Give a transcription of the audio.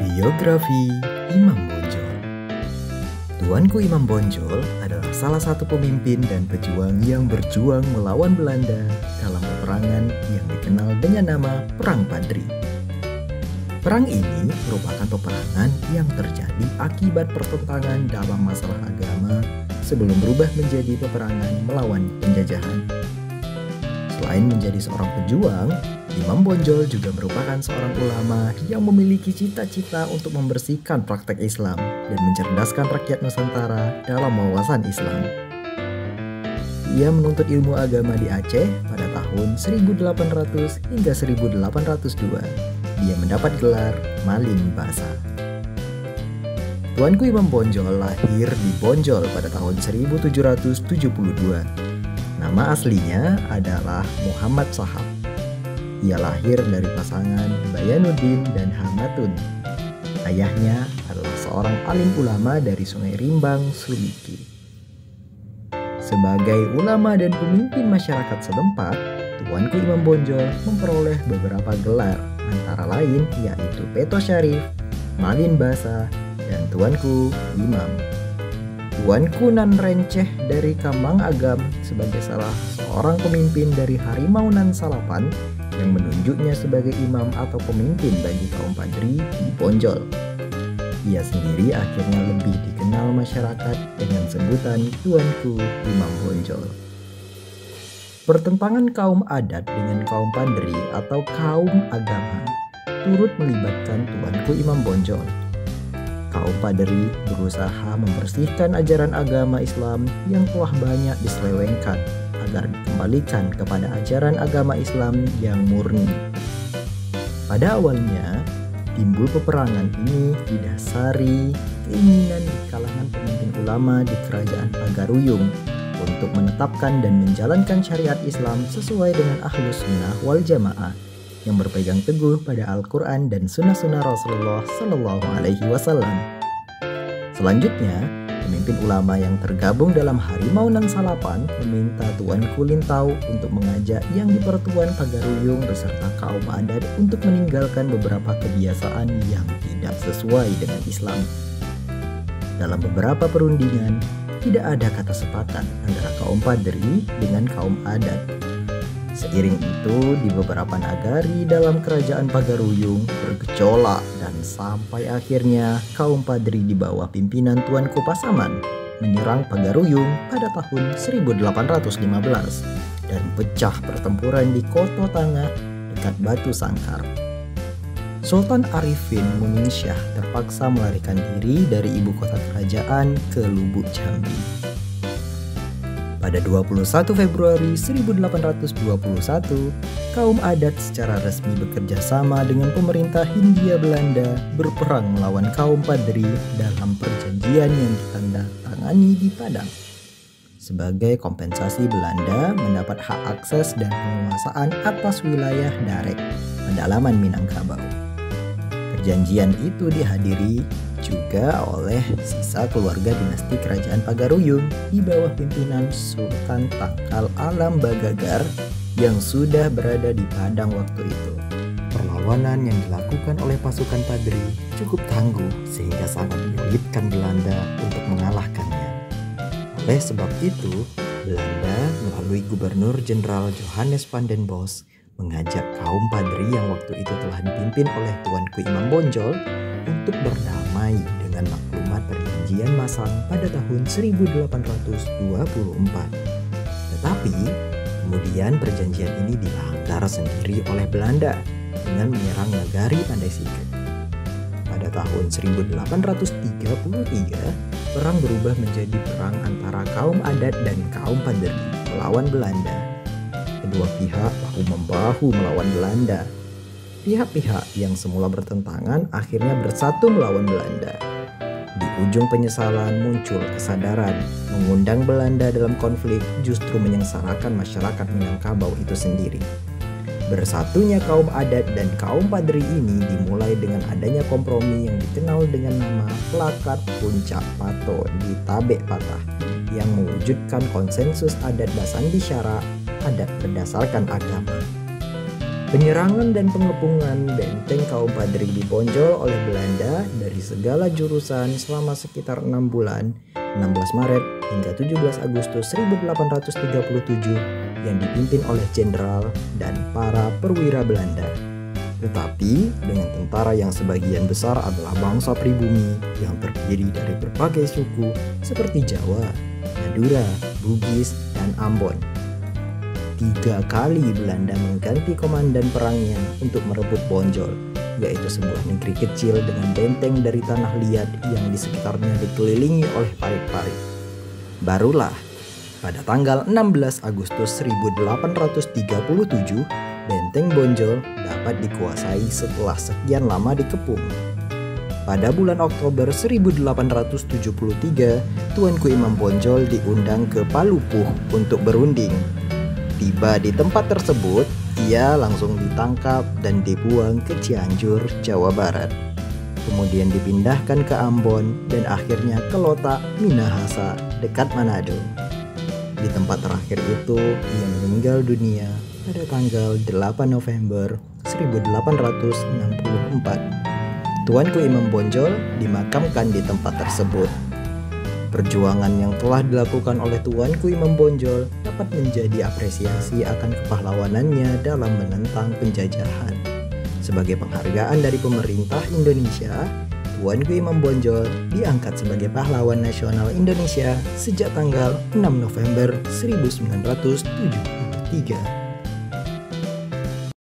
Biografi Imam Bonjol. Tuanku Imam Bonjol adalah salah satu pemimpin dan pejuang yang berjuang melawan Belanda dalam peperangan yang dikenal dengan nama Perang Padri. Perang ini merupakan peperangan yang terjadi akibat pertentangan dalam masalah agama sebelum berubah menjadi peperangan melawan penjajahan. Selain menjadi seorang pejuang, Imam Bonjol juga merupakan seorang ulama yang memiliki cita-cita untuk membersihkan praktek Islam dan mencerdaskan rakyat Nusantara dalam wawasan Islam. Ia menuntut ilmu agama di Aceh pada tahun 1800 hingga 1802. Dia mendapat gelar Malin Basa. Tuanku Imam Bonjol lahir di Bonjol pada tahun 1772. Nama aslinya adalah Muhammad Sahab. Ia lahir dari pasangan Bayanuddin dan Hamatun. Ayahnya adalah seorang alim ulama dari Sungai Rimbang, Suliki. Sebagai ulama dan pemimpin masyarakat setempat, Tuanku Imam Bonjol memperoleh beberapa gelar, antara lain yaitu Peto Syarif, Malin Basa, dan Tuanku Imam. Tuanku Nan Renceh dari Kamang Agam sebagai salah seorang pemimpin dari Harimau Nan Salapan yang menunjuknya sebagai imam atau pemimpin bagi kaum Padri di Bonjol. Ia sendiri akhirnya lebih dikenal masyarakat dengan sebutan Tuanku Imam Bonjol. Pertentangan kaum adat dengan kaum Padri atau kaum agama turut melibatkan Tuanku Imam Bonjol. Kaum Padri berusaha membersihkan ajaran agama Islam yang telah banyak diselewengkan agar dikembalikan kepada ajaran agama Islam yang murni. Pada awalnya, timbul peperangan ini didasari keinginan di kalangan pemimpin ulama di kerajaan Pagaruyung untuk menetapkan dan menjalankan syariat Islam sesuai dengan Ahlus Sunnah wal Jamaah yang berpegang teguh pada Al-Quran dan sunnah-sunnah Rasulullah Sallallahu Alaihi Wasallam. Selanjutnya, pemimpin ulama yang tergabung dalam Harimau Nan Salapan meminta Tuanku Lintau untuk mengajak yang di Pertuan Pagaruyung beserta kaum adat untuk meninggalkan beberapa kebiasaan yang tidak sesuai dengan Islam. Dalam beberapa perundingan, tidak ada kata sepakat antara kaum Padri dengan kaum adat. Seiring itu, di beberapa nagari dalam kerajaan Pagaruyung bergejolak dan sampai akhirnya kaum Padri di bawah pimpinan Tuanku Pasaman menyerang Pagaruyung pada tahun 1815 dan pecah pertempuran di Koto Tangah dekat Batu Sangkar. Sultan Arifin Muningsyah terpaksa melarikan diri dari ibu kota kerajaan ke Lubuk Jambi. Pada 21 Februari 1821, kaum adat secara resmi bekerja sama dengan pemerintah Hindia Belanda berperang melawan kaum Padri dalam perjanjian yang ditandatangani di Padang. Sebagai kompensasi, Belanda mendapat hak akses dan penguasaan atas wilayah Darek, pedalaman Minangkabau. Perjanjian itu dihadiri juga oleh sisa keluarga dinasti kerajaan Pagaruyung di bawah pimpinan Sultan Tangkal Alam Bagagar yang sudah berada di Padang waktu itu. Perlawanan yang dilakukan oleh pasukan Padri cukup tangguh sehingga sangat menyulitkan Belanda untuk mengalahkannya. Oleh sebab itu, Belanda melalui Gubernur Jenderal Johannes van den Bosch mengajak kaum Padri yang waktu itu telah dipimpin oleh Tuanku Imam Bonjol untuk berdamai dengan maklumat perjanjian Masang pada tahun 1824. Tetapi, kemudian perjanjian ini dilanggar sendiri oleh Belanda dengan menyerang Nagari Pandai Sike. Pada tahun 1833, perang berubah menjadi perang antara kaum adat dan kaum Padri melawan Belanda. Kedua pihak bahu-membahu melawan Belanda. Pihak-pihak yang semula bertentangan akhirnya bersatu melawan Belanda. Di ujung penyesalan muncul kesadaran mengundang Belanda dalam konflik justru menyengsarakan masyarakat Minangkabau itu sendiri. Bersatunya kaum adat dan kaum Padri ini dimulai dengan adanya kompromi yang dikenal dengan nama Plakat Puncak Pato di Tabek Patah yang mewujudkan konsensus adat Basandi Syara adat berdasarkan agama. Penyerangan dan pengepungan benteng Kaum Padri dibonjol oleh Belanda dari segala jurusan selama sekitar 6 bulan, 16 Maret hingga 17 Agustus 1837 yang dipimpin oleh jenderal dan para perwira Belanda. Tetapi dengan tentara yang sebagian besar adalah bangsa pribumi yang terdiri dari berbagai suku seperti Jawa, Madura, Bugis, dan Ambon. 3 kali Belanda mengganti komandan perangnya untuk merebut Bonjol, yaitu sebuah negeri kecil dengan benteng dari tanah liat yang di sekitarnya dikelilingi oleh parit-parit. Barulah pada tanggal 16 Agustus 1837, benteng Bonjol dapat dikuasai setelah sekian lama dikepung. Pada bulan Oktober 1873, Tuanku Imam Bonjol diundang ke Palupuh untuk berunding. Tiba di tempat tersebut, ia langsung ditangkap dan dibuang ke Cianjur, Jawa Barat. Kemudian dipindahkan ke Ambon dan akhirnya ke Lotak, Minahasa, dekat Manado. Di tempat terakhir itu, ia meninggal dunia pada tanggal 8 November 1864. Tuanku Imam Bonjol dimakamkan di tempat tersebut. Perjuangan yang telah dilakukan oleh Tuanku Imam Bonjol dapat menjadi apresiasi akan kepahlawanannya dalam menentang penjajahan. Sebagai penghargaan dari pemerintah Indonesia, Tuanku Imam Bonjol diangkat sebagai pahlawan nasional Indonesia sejak tanggal 6 November 1973.